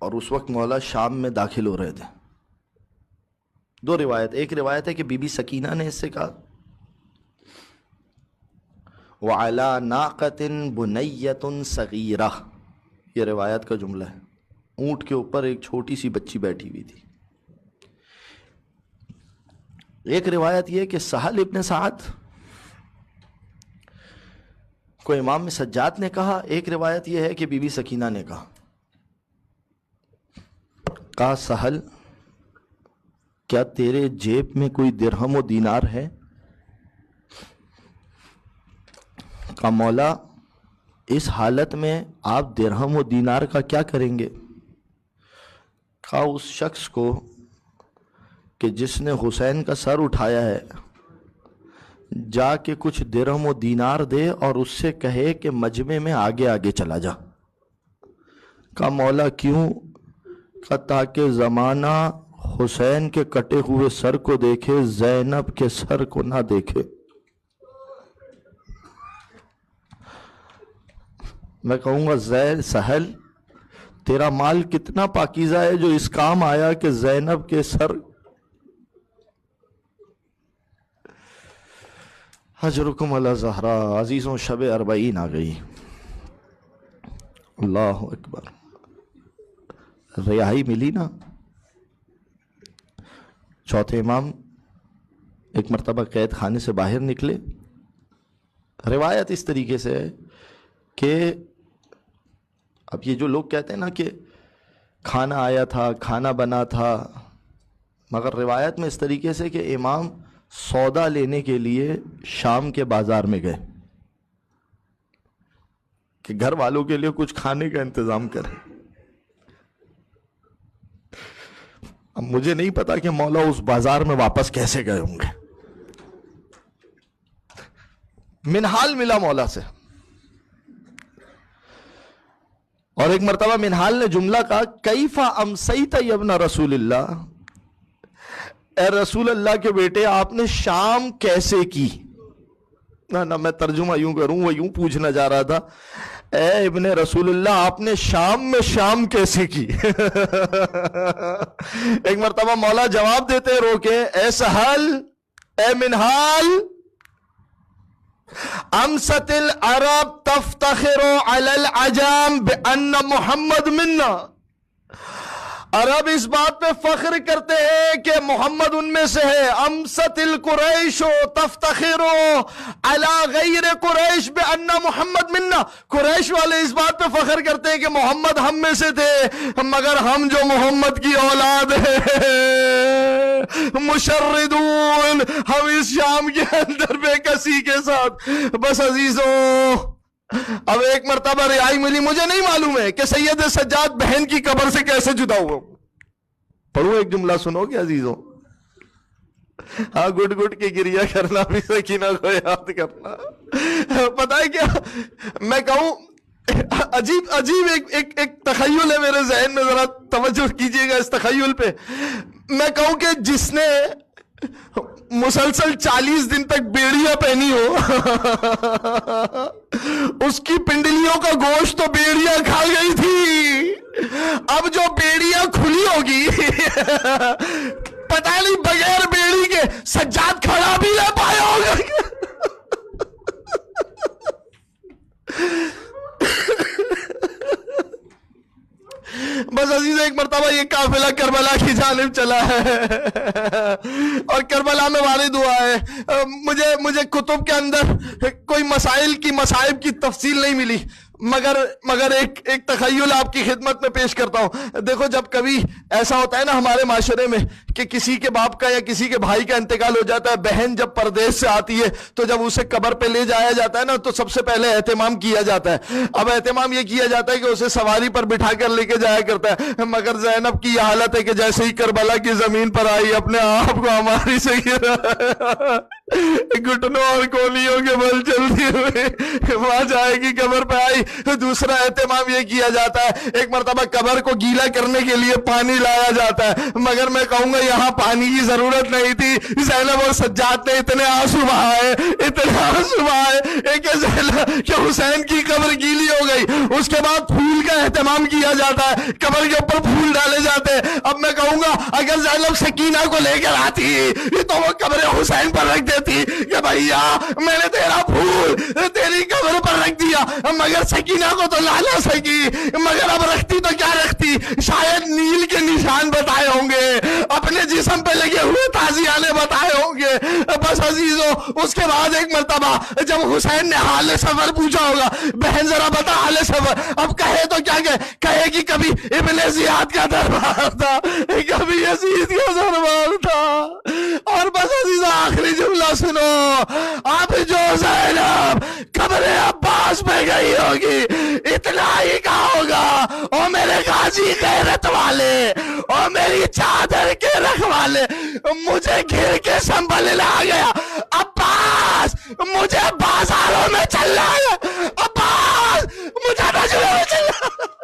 اور اس وقت مولا شام میں داخل ہو رہے تھے. دو روایت، ایک روایت ہے کہ بی بی سکینہ نے اس سے کہا وَعَلَى نَاقَةٍ بُنَيَّةٌ صَغِيرَةٌ، یہ روایت کا جملہ ہے. اونٹ کے اوپر ایک چھوٹی سی بچی بیٹھی ہوئی تھی. ایک روایت یہ کہ سہل ابن سعد کو امام میں سجاد نے کہا. ایک روایت یہ ہے کہ بی بی سکینہ نے کہا سہل کیا تیرے جیب میں کوئی درہم و دینار ہے؟ کہا مولا اس حالت میں آپ درہم و دینار کا کیا کریں گے؟ کہا اس شخص کو کہ جس نے حسین کا سر اٹھایا ہے جا کے کچھ درہم و دینار دے اور اس سے کہے کہ مجمع میں آگے آگے چلا جا. کہا مولا کیوں؟ کہا تاکہ زمانہ حسین کے کٹے ہوئے سر کو دیکھے، زینب کے سر کو نہ دیکھے. میں کہوں گا سہل تیرا مال کتنا پاکیزہ ہے جو اس کام آیا کہ زینب کے سر. حجرکم علی زہرا. عزیزوں شب اربعین آ گئی. اللہ اکبر. رہائی ملی نا. چوتھے امام ایک مرتبہ قید خانے سے باہر نکلے. روایت اس طریقے سے ہے کہ اب یہ جو لوگ کہتے ہیں نا کہ کھانا آیا تھا، کھانا بنا تھا، مگر روایت میں اس طریقے سے کہ امام سودا لینے کے لیے شام کے بازار میں گئے کہ گھر والوں کے لیے کچھ کھانے کا انتظام کریں. اب مجھے نہیں پتا کہ مولا اس بازار میں واپس کیسے گئے ہوں گے. منہال ملا مولا سے، اور ایک مرتبہ منہال نے جملہ کہا کیف امسیت یا ابن رسول اللہ، اے رسول اللہ کے بیٹے آپ نے شام کیسے کی. نہ میں ترجمہ یوں کروں، وہ یوں پوچھنا چاہ رہا تھا اے ابن رسول اللہ آپ نے شام میں شام کیسے کی. ایک مرتبہ مولا جواب دیتے روکے اے سہل اے منہال امست العرب تفتخر علی العجام بان محمد منا. عرب اس بات پہ فخر کرتے ہیں کہ محمد ان میں سے ہے. امست القریش تفتخر علی غیر قریش بان محمد منا. قریش والے اس بات پہ فخر کرتے ہیں کہ محمد ہم میں سے تھے، مگر ہم جو محمد کی اولاد ہیں مشردون، ہم اس شام کے اندر بے کسی کے ساتھ. بس عزیزوں اب ایک مرتبہ رہائی ملی. مجھے نہیں معلوم ہے کہ سید سجاد بہن کی قبر سے کیسے جدا ہوا. پڑھو ایک جملہ سنو گے عزیزوں. ہاں گٹ گٹ کے گریا کرنا بھی سکینہ کو یاد کرنا. پتہ ہے کیا میں کہوں، عجیب ایک تخیل ہے میرے ذہن میں، ذرا توجہ کیجئے گا اس تخیل پہ. میں کہوں کہ جس نے مسلسل 40 دن تک بیڑیاں پہنی ہو اس کی پنڈلیوں کا گوشت تو بیڑیاں کھا گئی تھی. اب جو بیڑیاں کھلی ہوگی پتہ نہیں بغیر بیڑی کے سجاد کھڑا بھی نہ پایا ہوگا. بس عزیز ایک مرتبہ یہ قافلہ کربلا کی جانب چلا ہے اور کربلا میں وارد ہوا ہے. مجھے کتب کے اندر کوئی مصائب کی تفصیل نہیں ملی، مگر ایک تخیل آپ کی خدمت میں پیش کرتا ہوں. دیکھو جب کبھی ایسا ہوتا ہے نا ہمارے معاشرے میں کہ کسی کے باپ کا یا کسی کے بھائی کا انتقال ہو جاتا ہے، بہن جب پردیس سے آتی ہے تو جب اسے قبر پہ لے جایا جاتا ہے نا تو سب سے پہلے اہتمام کیا جاتا ہے. اب اہتمام یہ کیا جاتا ہے کہ اسے سواری پر بٹھا کر لے کے جایا کرتا ہے، مگر زینب کی یہ حالت ہے کہ جیسے ہی کربلا کی زمین پر آئی اپنے آپ کو ہماری سے گرا گھٹنوں اور کولیوں کے بل چلتی ہوئی وہاں جائے گی، قبر پہ آئی۔ دوسرا اہتمام یہ کیا جاتا ہے، ایک مرتبہ قبر کو گیلا کرنے کے لیے پانی لایا جاتا ہے، مگر میں کہوں گا یہاں پانی کی ضرورت نہیں تھی۔ زینب اور سجاد نے اتنے آنسو بہائے، اتنے آنسو بہائے کہ حسین کی قبر گیلی ہو گئی۔ اس کے بعد پھول کا اہتمام کیا جاتا ہے، قبر کے اوپر پھول ڈالے جاتے ہیں۔ اب میں کہوں گا اگر زینب سکینہ کو لے کر آتی تو وہ قبر حسین پر رکھ دیتی کہ بھائیا میں نے تیرا پھول تیری قبر پر رکھ دیا، مگر سکینہ کو تو لا نہ سکی، مگر اب رکھتی تو کیا رکھتی، شاید نیل کے نشان بتائے ہوں گے، اپنے جسم پہ لگے ہوئے تازیانے بتائے ہوں گے۔ بس عزیزو، اس کے بعد ایک مرتبہ جب حسین نے حال سفر پوچھا ہوگا، بہن ذرا بتا حال سفر، اب کہے تو کیا کہے کہ کبھی ابن زیاد کا دربار تھا، کبھی یزید کا دربار تھا۔ اور بس عزیزہ آخری جملہ سنو، اب جو زینب قبر عباس پہ گئی ہوگی اتنا ہی کہا ہوگا، او میرے غازی غیرت والے، او میری چادر کے رکھوالے، مجھے گھر کے سنبھلنا آ گیا، عباس مجھے بازاروں میں چلنا ہے، عباس مجھے نجلوں میں چلنا